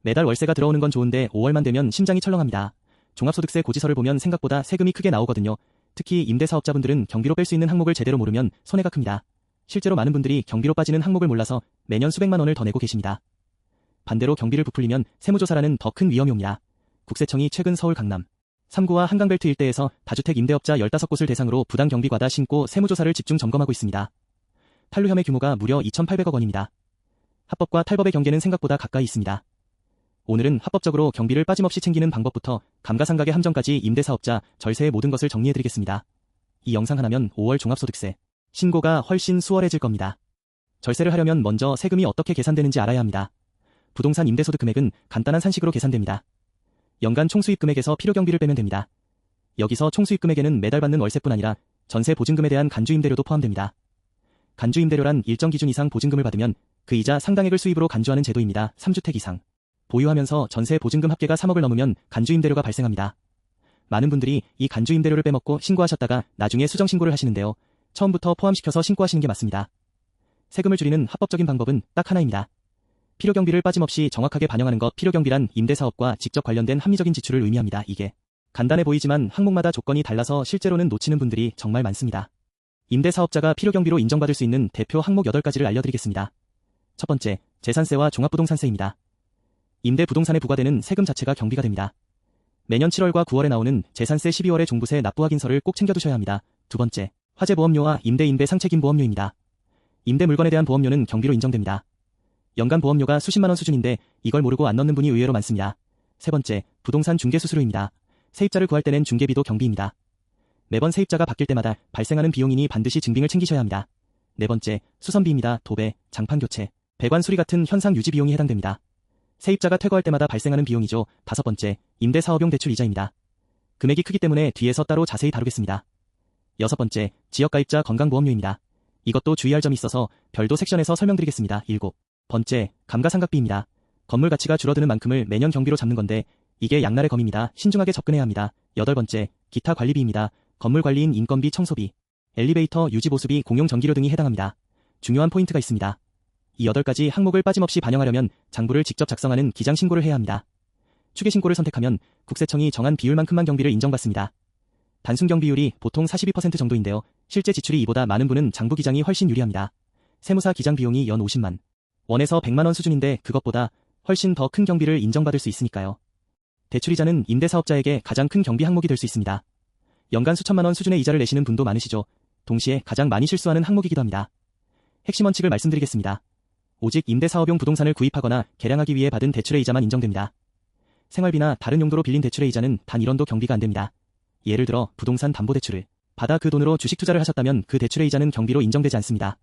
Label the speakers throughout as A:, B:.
A: 매달 월세가 들어오는 건 좋은데 5월만 되면 심장이 철렁합니다. 종합소득세 고지서를 보면 생각보다 세금이 크게 나오거든요. 특히 임대사업자분들은 경비로 뺄 수 있는 항목을 제대로 모르면 손해가 큽니다. 실제로 많은 분들이 경비로 빠지는 항목을 몰라서 매년 수백만 원을 더 내고 계십니다. 반대로 경비를 부풀리면 세무조사라는 더 큰 위험이 옵니다. 국세청이 최근 서울 강남 3구와 한강벨트 일대에서 다주택 임대업자 15곳을 대상으로 부당 경비 과다 신고 세무조사를 집중 점검하고 있습니다. 탈루 혐의 규모가 무려 2,800억 원입니다. 합법과 탈법의 경계는 생각보다 가까이 있습니다. 오늘은 합법적으로 경비를 빠짐없이 챙기는 방법부터 감가상각의 함정까지 임대사업자, 절세의 모든 것을 정리해드리겠습니다. 이 영상 하나면 5월 종합소득세 신고가 훨씬 수월해질 겁니다. 절세를 하려면 먼저 세금이 어떻게 계산되는지 알아야 합니다. 부동산 임대소득 금액은 간단한 산식으로 계산됩니다. 연간 총수입 금액에서 필요경비를 빼면 됩니다. 여기서 총수입 금액에는 매달 받는 월세뿐 아니라 전세 보증금에 대한 간주임대료도 포함됩니다. 간주임대료란 일정 기준 이상 보증금을 받으면 그 이자 상당액을 수입으로 간주하는 제도입니다. 3주택 이상 보유하면서 전세 보증금 합계가 3억을 넘으면 간주임대료가 발생합니다. 많은 분들이 이 간주임대료를 빼먹고 신고하셨다가 나중에 수정신고를 하시는데요. 처음부터 포함시켜서 신고하시는 게 맞습니다. 세금을 줄이는 합법적인 방법은 딱 하나입니다. 필요경비를 빠짐없이 정확하게 반영하는 것. 필요경비란 임대사업과 직접 관련된 합리적인 지출을 의미합니다. 이게 간단해 보이지만 항목마다 조건이 달라서 실제로는 놓치는 분들이 정말 많습니다. 임대사업자가 필요경비로 인정받을 수 있는 대표 항목 8가지를 알려드리겠습니다. 첫 번째, 재산세와 종합부동산세입니다. 임대부동산에 부과되는 세금 자체가 경비가 됩니다. 매년 7월과 9월에 나오는 재산세 12월에 종부세 납부 확인서를 꼭 챙겨두셔야 합니다. 두 번째, 화재보험료와 임대 상책임 보험료입니다. 임대 물건에 대한 보험료는 경비로 인정됩니다. 연간 보험료가 수십만 원 수준인데 이걸 모르고 안 넣는 분이 의외로 많습니다. 세 번째, 부동산 중개 수수료입니다. 세입자를 구할 때 낸 중개비도 경비입니다. 매번 세입자가 바뀔 때마다 발생하는 비용이니 반드시 증빙을 챙기셔야 합니다. 네 번째, 수선비입니다. 도배, 장판 교체, 배관 수리 같은 현상 유지 비용이 해당됩니다. 세입자가 퇴거할 때마다 발생하는 비용이죠. 다섯 번째, 임대사업용 대출 이자입니다. 금액이 크기 때문에 뒤에서 따로 자세히 다루겠습니다. 여섯 번째, 지역가입자 건강보험료입니다. 이것도 주의할 점이 있어서 별도 섹션에서 설명드리겠습니다. 일곱 번째, 감가상각비입니다. 건물 가치가 줄어드는 만큼을 매년 경비로 잡는 건데 이게 양날의 검입니다. 신중하게 접근해야 합니다. 여덟 번째, 기타 관리비입니다. 건물 관리인 인건비, 청소비, 엘리베이터, 유지보수비, 공용전기료 등이 해당합니다. 중요한 포인트가 있습니다. 이 8가지 항목을 빠짐없이 반영하려면 장부를 직접 작성하는 기장신고를 해야 합니다. 추계신고를 선택하면 국세청이 정한 비율만큼만 경비를 인정받습니다. 단순 경비율이 보통 42% 정도인데요. 실제 지출이 이보다 많은 분은 장부 기장이 훨씬 유리합니다. 세무사 기장 비용이 연 50만 원에서 100만 원 수준인데 그것보다 훨씬 더 큰 경비를 인정받을 수 있으니까요. 대출이자는 임대사업자에게 가장 큰 경비 항목이 될 수 있습니다. 연간 수천만 원 수준의 이자를 내시는 분도 많으시죠. 동시에 가장 많이 실수하는 항목이기도 합니다. 핵심 원칙을 말씀드리겠습니다. 오직 임대사업용 부동산을 구입하거나 개량하기 위해 받은 대출의 이자만 인정됩니다. 생활비나 다른 용도로 빌린 대출의 이자는 단 1원도 경비가 안 됩니다. 예를 들어 부동산 담보대출을 받아 그 돈으로 주식 투자를 하셨다면 그 대출의 이자는 경비로 인정되지 않습니다.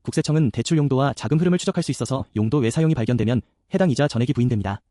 A: 국세청은 대출 용도와 자금 흐름을 추적할 수 있어서 용도 외 사용이 발견되면 해당 이자 전액이 부인됩니다.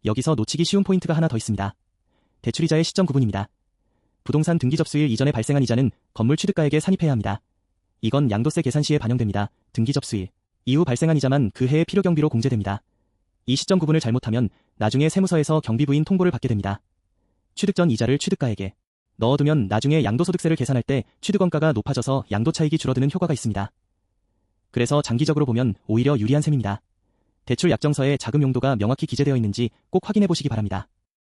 A: 여기서 놓치기 쉬운 포인트가 하나 더 있습니다. 대출이자의 시점 구분입니다. 부동산 등기 접수일 이전에 발생한 이자는 건물 취득가액에 산입해야 합니다. 이건 양도세 계산 시에 반영됩니다. 등기 접수일 이후 발생한 이자만 그 해의 필요경비로 공제됩니다. 이 시점 구분을 잘못하면 나중에 세무서에서 경비 부인 통보를 받게 됩니다. 취득 전 이자를 취득가액에 넣어두면 나중에 양도소득세를 계산할 때 취득원가가 높아져서 양도차익이 줄어드는 효과가 있습니다. 그래서 장기적으로 보면 오히려 유리한 셈입니다. 대출 약정서에 자금 용도가 명확히 기재되어 있는지 꼭 확인해 보시기 바랍니다.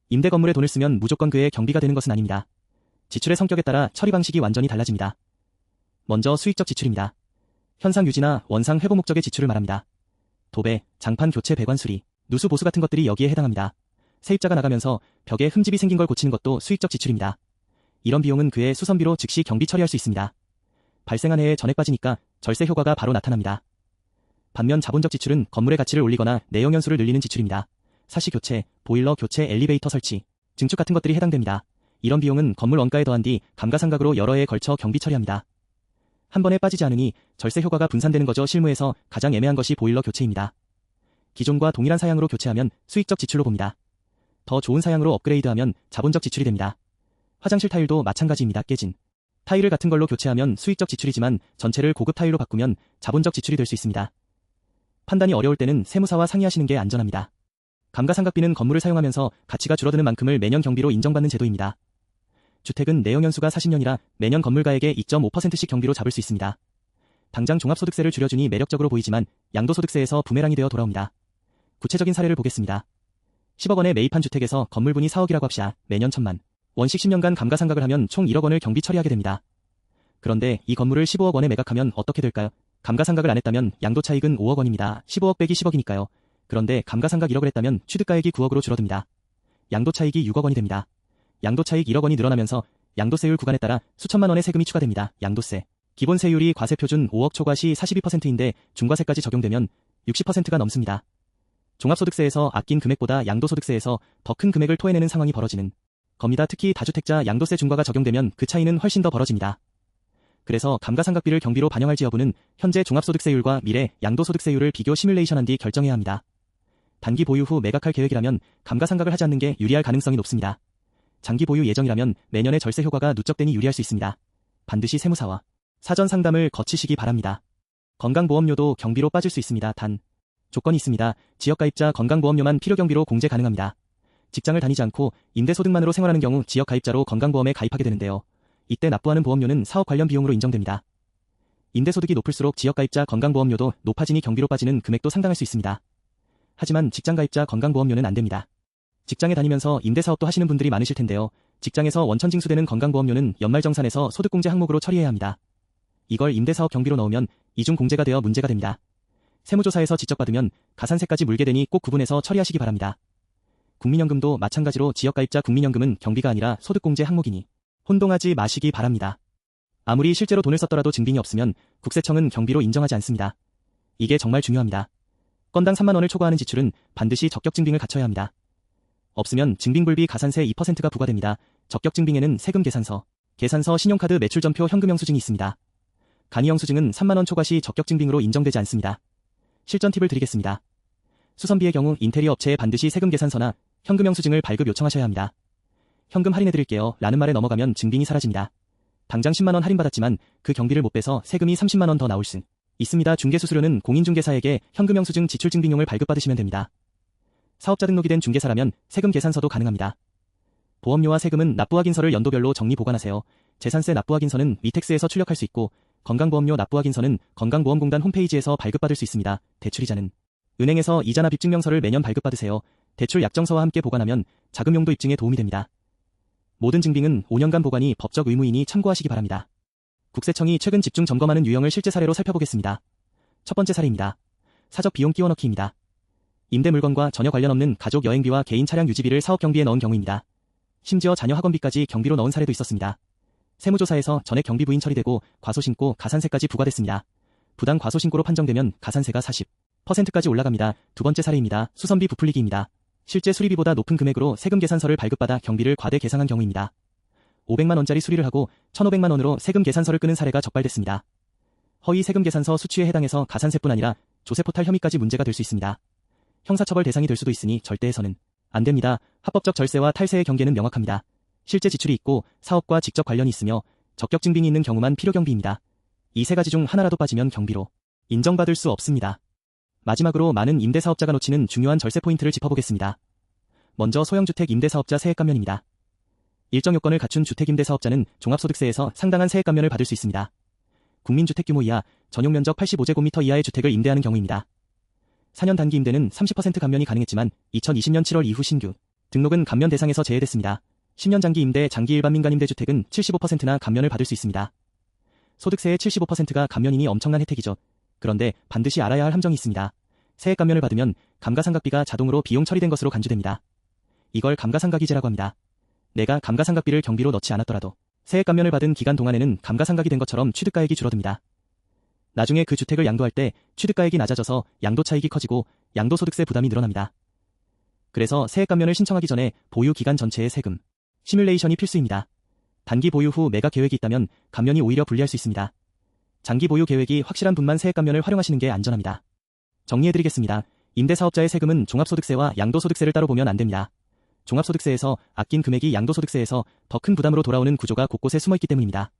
A: 임대 건물에 돈을 쓰면 무조건 그에 경비가 되는 것은 아닙니다. 지출의 성격에 따라 처리 방식이 완전히 달라집니다. 먼저 수익적 지출입니다. 현상 유지나 원상 회복 목적의 지출을 말합니다. 도배, 장판 교체, 배관 수리, 누수 보수 같은 것들이 여기에 해당합니다. 세입자가 나가면서 벽에 흠집이 생긴 걸 고치는 것도 수익적 지출입니다. 이런 비용은 그의 수선비로 즉시 경비 처리할 수 있습니다. 발생한 해에 전액 빠지니까 절세 효과가 바로 나타납니다. 반면 자본적 지출은 건물의 가치를 올리거나 내용 연수를 늘리는 지출입니다. 사시 교체, 보일러 교체, 엘리베이터 설치, 증축 같은 것들이 해당됩니다. 이런 비용은 건물 원가에 더한 뒤 감가상각으로 여러 해에 걸쳐 경비 처리합니다. 한 번에 빠지지 않으니 절세 효과가 분산되는 거죠. 실무에서 가장 애매한 것이 보일러 교체입니다. 기존과 동일한 사양으로 교체하면 수익적 지출로 봅니다. 더 좋은 사양으로 업그레이드하면 자본적 지출이 됩니다. 화장실 타일도 마찬가지입니다. 깨진 타일을 같은 걸로 교체하면 수익적 지출이지만 전체를 고급 타일로 바꾸면 자본적 지출이 될 수 있습니다. 판단이 어려울 때는 세무사와 상의하시는 게 안전합니다. 감가상각비는 건물을 사용하면서 가치가 줄어드는 만큼을 매년 경비로 인정받는 제도입니다. 주택은 내용연수가 40년이라 매년 건물가액의 2.5%씩 경비로 잡을 수 있습니다. 당장 종합소득세를 줄여주니 매력적으로 보이지만 양도소득세에서 부메랑이 되어 돌아옵니다. 구체적인 사례를 보겠습니다. 10억 원에 매입한 주택에서 건물분이 4억이라고 합시다. 매년 1,000만 원씩 10년간 감가상각을 하면 총 1억 원을 경비 처리하게 됩니다. 그런데 이 건물을 15억 원에 매각하면 어떻게 될까요? 감가상각을 안 했다면 양도차익은 5억 원입니다. 15억 빼기 10억이니까요. 그런데 감가상각 1억을 했다면 취득가액이 9억으로 줄어듭니다. 양도차익이 6억 원이 됩니다. 양도차익 1억 원이 늘어나면서 양도세율 구간에 따라 수천만 원의 세금이 추가됩니다. 양도세. 기본 세율이 과세 표준 5억 초과 시 42%인데 중과세까지 적용되면 60%가 넘습니다. 종합소득세에서 아낀 금액보다 양도소득세에서 더 큰 금액을 토해내는 상황이 벌어지는 겁니다. 특히 다주택자 양도세 중과가 적용되면 그 차이는 훨씬 더 벌어집니다. 그래서 감가상각비를 경비로 반영할지 여부는 현재 종합소득세율과 미래 양도소득세율을 비교 시뮬레이션한 뒤 결정해야 합니다. 단기 보유 후 매각할 계획이라면 감가상각을 하지 않는 게 유리할 가능성이 높습니다. 장기 보유 예정이라면 매년의 절세 효과가 누적되니 유리할 수 있습니다. 반드시 세무사와 사전 상담을 거치시기 바랍니다. 건강보험료도 경비로 빠질 수 있습니다. 단 조건이 있습니다. 지역가입자 건강보험료만 필요경비로 공제 가능합니다. 직장을 다니지 않고 임대소득만으로 생활하는 경우 지역가입자로 건강보험에 가입하게 되는데요. 이때 납부하는 보험료는 사업 관련 비용으로 인정됩니다. 임대소득이 높을수록 지역가입자 건강보험료도 높아지니 경비로 빠지는 금액도 상당할 수 있습니다. 하지만 직장가입자 건강보험료는 안 됩니다. 직장에 다니면서 임대사업도 하시는 분들이 많으실 텐데요. 직장에서 원천징수되는 건강보험료는 연말정산에서 소득공제 항목으로 처리해야 합니다. 이걸 임대사업 경비로 넣으면 이중공제가 되어 문제가 됩니다. 세무조사에서 지적받으면 가산세까지 물게 되니 꼭 구분해서 처리하시기 바랍니다. 국민연금도 마찬가지로 지역가입자 국민연금은 경비가 아니라 소득공제 항목이니 혼동하지 마시기 바랍니다. 아무리 실제로 돈을 썼더라도 증빙이 없으면 국세청은 경비로 인정하지 않습니다. 이게 정말 중요합니다. 건당 3만 원을 초과하는 지출은 반드시 적격증빙을 갖춰야 합니다. 없으면 증빙불비 가산세 2%가 부과됩니다. 적격증빙에는 세금 계산서, 신용카드 매출전표 현금 영수증이 있습니다. 간이 영수증은 3만 원 초과 시 적격증빙으로 인정되지 않습니다. 실전 팁을 드리겠습니다. 수선비의 경우 인테리어 업체에 반드시 세금 계산서나 현금 영수증을 발급 요청하셔야 합니다. 현금 할인해드릴게요 라는 말에 넘어가면 증빙이 사라집니다. 당장 10만 원 할인받았지만 그 경비를 못 빼서 세금이 30만 원 더 나올 수 있습니다. 중개수수료는 공인중개사에게 현금 영수증 지출증빙용을 발급받으시면 됩니다. 사업자 등록이 된 중개사라면 세금 계산서도 가능합니다. 보험료와 세금은 납부확인서를 연도별로 정리 보관하세요. 재산세 납부확인서는 위택스에서 출력할 수 있고 건강보험료 납부확인서는 건강보험공단 홈페이지에서 발급받을 수 있습니다. 대출이자는 은행에서 이자납 입증명서를 매년 발급받으세요. 대출 약정서와 함께 보관하면 자금용도 입증에 도움이 됩니다. 모든 증빙은 5년간 보관이 법적 의무이니 참고하시기 바랍니다. 국세청이 최근 집중 점검하는 유형을 실제 사례로 살펴보겠습니다. 첫 번째 사례입니다. 사적 비용 끼워넣기입니다. 임대 물건과 전혀 관련 없는 가족 여행비와 개인 차량 유지비를 사업 경비에 넣은 경우입니다. 심지어 자녀 학원비까지 경비로 넣은 사례도 있었습니다. 세무조사에서 전액 경비 부인 처리되고 과소신고 가산세까지 부과됐습니다. 부당 과소신고로 판정되면 가산세가 40%까지 올라갑니다. 두 번째 사례입니다. 수선비 부풀리기입니다. 실제 수리비보다 높은 금액으로 세금 계산서를 발급받아 경비를 과대 계상한 경우입니다. 500만 원짜리 수리를 하고 1,500만 원으로 세금 계산서를 끄는 사례가 적발됐습니다. 허위 세금 계산서 수취에 해당해서 가산세뿐 아니라 조세포탈 혐의까지 문제가 될 수 있습니다. 형사처벌 대상이 될 수도 있으니 절대 해서는 안 됩니다. 합법적 절세와 탈세의 경계는 명확합니다. 실제 지출이 있고 사업과 직접 관련이 있으며 적격증빙이 있는 경우만 필요경비입니다. 이 세 가지 중 하나라도 빠지면 경비로 인정받을 수 없습니다. 마지막으로 많은 임대사업자가 놓치는 중요한 절세 포인트를 짚어보겠습니다. 먼저 소형주택 임대사업자 세액 감면입니다. 일정 요건을 갖춘 주택임대사업자는 종합소득세에서 상당한 세액 감면을 받을 수 있습니다. 국민주택 규모 이하, 전용면적 85제곱미터 이하의 주택을 임대하는 경우입니다. 4년 단기 임대는 30% 감면이 가능했지만 2020년 7월 이후 신규 등록은 감면 대상에서 제외됐습니다. 10년 장기 임대, 장기 일반 민간 임대 주택은 75%나 감면을 받을 수 있습니다. 소득세의 75%가 감면이니 엄청난 혜택이죠. 그런데 반드시 알아야 할 함정이 있습니다. 세액 감면을 받으면 감가상각비가 자동으로 비용 처리된 것으로 간주됩니다. 이걸 감가상각이제라고 합니다. 내가 감가상각비를 경비로 넣지 않았더라도 세액 감면을 받은 기간 동안에는 감가상각이 된 것처럼 취득가액이 줄어듭니다. 나중에 그 주택을 양도할 때 취득가액이 낮아져서 양도차익이 커지고 양도소득세 부담이 늘어납니다. 그래서 세액 감면을 신청하기 전에 보유 기간 전체의 세금 시뮬레이션이 필수입니다. 단기 보유 후 매각 계획이 있다면 감면이 오히려 불리할 수 있습니다. 장기 보유 계획이 확실한 분만 세액 감면을 활용하시는 게 안전합니다. 정리해드리겠습니다. 임대사업자의 세금은 종합소득세와 양도소득세를 따로 보면 안 됩니다. 종합소득세에서 아낀 금액이 양도소득세에서 더 큰 부담으로 돌아오는 구조가 곳곳에 숨어있기 때문입니다.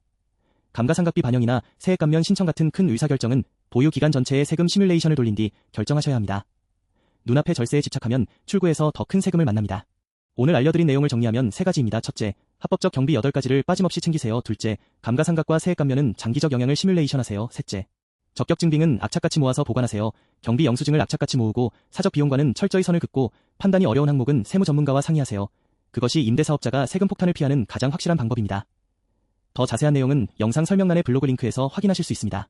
A: 감가상각비 반영이나 세액 감면 신청 같은 큰 의사결정은 보유 기간 전체의 세금 시뮬레이션을 돌린 뒤 결정하셔야 합니다. 눈앞의 절세에 집착하면 출구에서 더 큰 세금을 만납니다. 오늘 알려드린 내용을 정리하면 세 가지입니다. 첫째, 합법적 경비 8가지를 빠짐없이 챙기세요. 둘째, 감가상각과 세액 감면은 장기적 영향을 시뮬레이션 하세요. 셋째, 적격 증빙은 악착같이 모아서 보관하세요. 경비 영수증을 악착같이 모으고 사적 비용과는 철저히 선을 긋고 판단이 어려운 항목은 세무 전문가와 상의하세요. 그것이 임대사업자가 세금 폭탄을 피하는 가장 확실한 방법입니다. 더 자세한 내용은 영상 설명란의 블로그 링크에서 확인하실 수 있습니다.